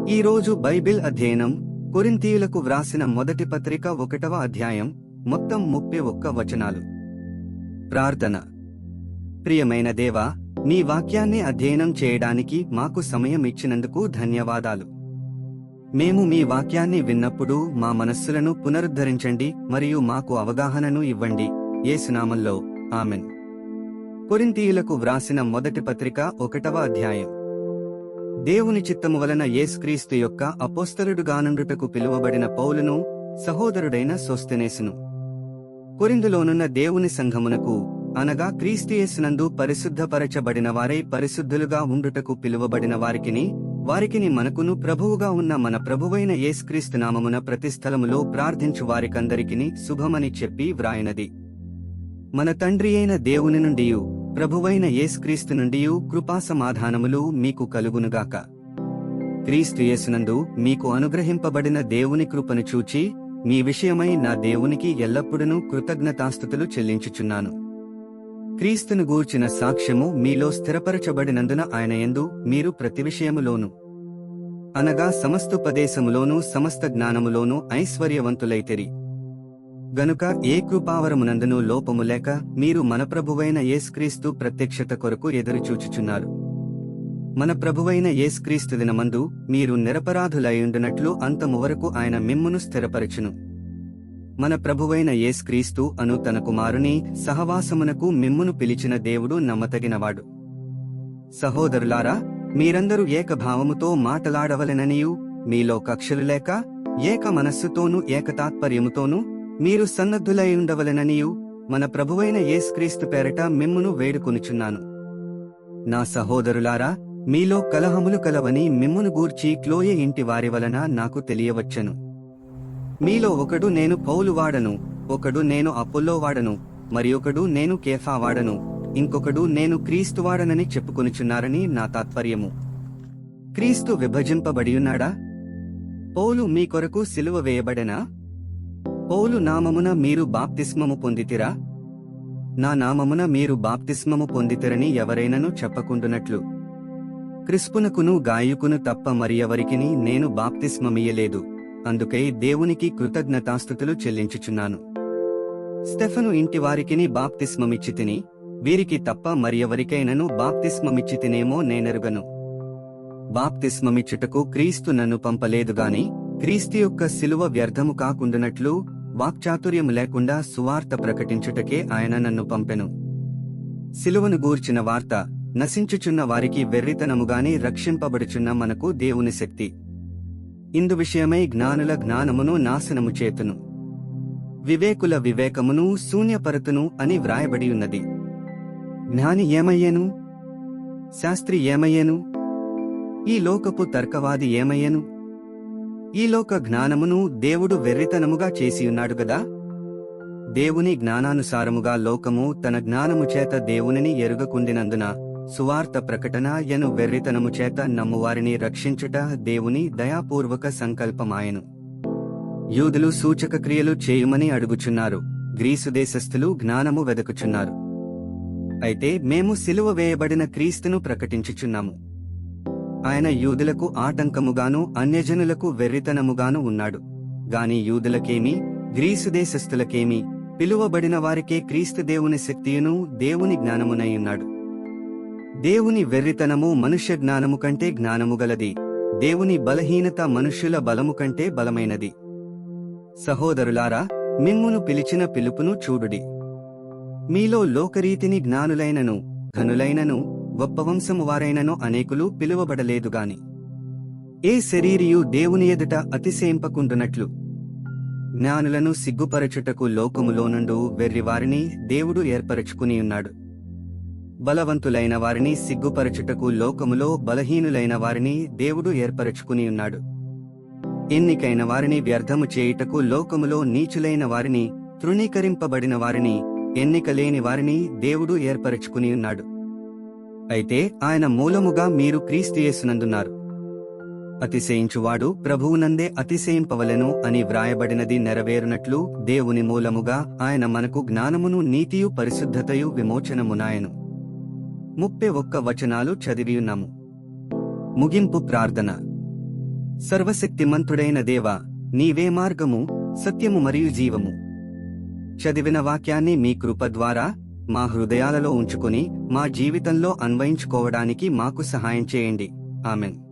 ఈరోజు బైబిల్ అధ్యయనం కొరింథీయులకు వ్రాసిన మొదటి పత్రిక 1వ అధ్యాయం మొత్తం 31 వచనాలు. ప్రార్థన. ప్రియమైన దేవా, నీ వాక్యాన్ని అధ్యయనం చేయడానికి మాకు సమయం ఇచ్చినందుకు ధన్యవాదాలు. మేము మీ వాక్యాన్ని విన్నప్పుడు మా మనస్సులను పునరుద్ధరించండి మరియు మాకు అవగాహనను ఇవ్వండి. యేసు నామములో ఆమెన్. కొరింథీయులకు వ్రాసిన మొదటి పత్రిక 1వ అధ్యాయం. దేవుని చిత్తము వలన యేసుక్రీస్తు యొక్క అపోస్తలుడుగానుండుటకు పిలువబడిన పౌలును, సహోదరుడైన సోస్తెనేసును, కొరింథులోనున్న దేవుని సంఘమునకు, అనగా క్రీస్తు యేసునందు పరిశుద్ధపరచబడిన వారై పరిశుద్ధులుగా ఉండుటకు పిలువబడిన వారికిని మనకును ప్రభువుగా ఉన్న మన ప్రభువైన యేసుక్రీస్తు నామమున ప్రతి స్థలములో ప్రార్థించు వారికందరికిని శుభమని చెప్పి వ్రాయినది. మన తండ్రి అయిన దేవుని నుండియు ప్రభువైన యేసుక్రీస్తు నుండియు కృపా సమాధానములు మీకు కలుగునుగాక. క్రీస్తు యేసునందు మీకు అనుగ్రహింపబడిన దేవుని కృపను చూచి మీ విషయమై నా దేవునికి ఎల్లప్పుడూ కృతజ్ఞతాస్తుతులు చెల్లించుచున్నాను. క్రీస్తును గూర్చిన సాక్ష్యము మీలో స్థిరపరచబడినందున ఆయన యందు మీరు ప్రతి విషయములోను, అనగా సమస్తోపదేశములోను సమస్త జ్ఞానములోను ఐశ్వర్యవంతులైతిరి. గనుక ఏ కృపావరమునందును లోపము లేక మీరు మన ప్రభువైన యేసుక్రీస్తు ప్రత్యక్షత కొరకు ఎదురుచూచుచున్నారు. మన ప్రభువైన యేసుక్రీస్తు దినమందు మీరు నిరపరాధులైయుండునట్లు అంతము వరకు ఆయన మిమ్మును స్థిరపరచును. మన ప్రభువైన యేసుక్రీస్తు అను తన కుమారుని సహవాసమునకు మిమ్మును పిలిచిన దేవుడు నమ్మతగినవాడు. సహోదరులారా, మీరందరూ ఏకభావముతో మాటలాడవలెననియు, మీలో కక్షలు లేక ఏక మనస్సుతోనూ ఏకతాత్పర్యముతోనూ మీరు సన్నద్ధులైయుండవలెననియు మన ప్రభువైన యేసుక్రీస్తు పేరట మిమ్మును వేడుకొనుచున్నాను. నా సహోదరులారా, మీలో కలహములు కలవని మిమ్మును గూర్చి క్లోయె ఇంటి వారి వలన నాకు తెలియవచ్చెను. మీలో ఒకడు నేను పౌలు వాడను, ఒకడు నేను అపొల్లో వాడను, మరియొకడు నేను కేఫా వాడను, ఇంకొకడు నేను క్రీస్తు వాడనని చెప్పుకొనుచున్నారని నా తాత్పర్యము. క్రీస్తు విభజింపబడియున్నాడా? పౌలు మీ కొరకు సిలువ వేయబడెనా? పౌలు నామమున మీరు బాప్తిస్మము పొందితిరా? నా నామమున మీరు బాప్తిస్మము పొందితిరని ఎవరైనను చెప్పకుండునట్లు క్రిస్పునకును గాయుకును తప్ప మరియెవరికిని నేను బాప్తిస్మమియ్యలేదు. అందుకై దేవునికి కృతజ్ఞతాస్తుతులు చెల్లించుచున్నాను. స్టెఫను ఇంటి వారికిని బాప్తిస్మమిచ్చితిని, వీరికి తప్ప మరియెవరికైనను బాప్తిస్మమిచ్చితినేమో నేనెరుగను. బాప్తిస్మమిచ్చుటకు క్రీస్తు నన్ను పంపలేదుగాని క్రీస్తు యొక్క సిలువ వ్యర్థము కాకుండునట్లు వాక్చాతుర్యము లేకుండా సువార్త ప్రకటించుటకే ఆయన నన్ను పంపెను. సిలువను గూర్చిన వార్త నశించుచున్న వారికి వెర్రితనముగాని రక్షింపబడుచున్న మనకు దేవుని శక్తి. ఇందు విషయమై జ్ఞానుల జ్ఞానమును నాశనము చేతును, వివేకుల వివేకమును శూన్యపరతును అని వ్రాయబడియున్నది. జ్ఞాని ఏమయ్యేను? శాస్త్రి ఏమయ్యేను? ఈ లోకపు తర్కవాది ఏమయ్యేను? ఈ లోక జ్ఞానమును దేవుడు వెర్రితనముగా చేసియున్నాడు గదా. దేవుని జ్ఞానానుసారముగా లోకము తన జ్ఞానము చేత దేవునిని ఎరుగకుండినందున సువార్త ప్రకటన యను వెర్రితనము చేత నమ్మువారిని రక్షించుట దేవుని దయాపూర్వక సంకల్పమాయెను. యూదులు సూచక క్రియలు చేయుమని అడుగుచున్నారు, గ్రీసు దేశస్థులు జ్ఞానము వెదకుచున్నారు. అయితే మేము సిలువ వేయబడిన క్రీస్తును ప్రకటించుచున్నాము. ఆయన యూదులకు ఆటంకముగాను అన్యజనులకు వెర్రితనముగాను ఉన్నాడు. గాని యూదులకేమి గ్రీసు దేశస్థులకేమి పిలువబడిన వారికే క్రీస్తు దేవుని శక్తియును దేవుని జ్ఞానమునైయున్నాడు. దేవుని వెర్రితనము మనుష్య జ్ఞానము కంటే జ్ఞానము గలది, దేవుని బలహీనత మనుష్యుల బలము కంటే బలమైనది. సహోదరులారా, మిమ్మును పిలిచిన పిలుపును చూడుడి. మీలో లోకరీతిని జ్ఞానులైనను ఘనులైనను గొప్ప వంశము వారైనను అనేకులు పిలువబడలేదుగాని ఏ శరీరియు దేవుని ఎదుట అతిశయింపకుండునట్లు జ్ఞానులను సిగ్గుపరచుటకు లోకములో నుండు వెర్రివారిని దేవుడు ఏర్పరచుకునియున్నాడు. బలవంతులైన వారిని సిగ్గుపరచుటకు లోకములో బలహీనులైన వారిని దేవుడు ఏర్పరచుకునియున్నాడు. ఎన్నికైన వారిని వ్యర్థము చేయుటకు లోకములో నీచులైన వారిని, తృణీకరింపబడిన వారిని, ఎన్నికలేని వారిని దేవుడు ఏర్పరచుకునియున్నాడు. అయితే ఆయన మూలముగా మీరు క్రీస్తు యేసునందున్నారు. అతిశయించువాడు ప్రభువునందే అతిశయింపవలెను అని వ్రాయబడినది నెరవేరునట్లు దేవుని మూలముగా ఆయన మనకు జ్ఞానమును నీతియు పరిశుద్ధతయు విమోచనమునాయెను. 31 వచనాలు చదివియున్నాము. ముగింపు ప్రార్థన. సర్వశక్తిమంతుడైన దేవా, నీవే మార్గము, సత్యము మరియు జీవము. చదివిన వాక్యాన్ని మీ కృప ద్వారా మా హృదయాలలో ఉంచుకొని మా జీవితంలో అన్వయించుకోవడానికి మాకు సహాయం చేయండి. ఆమెన్.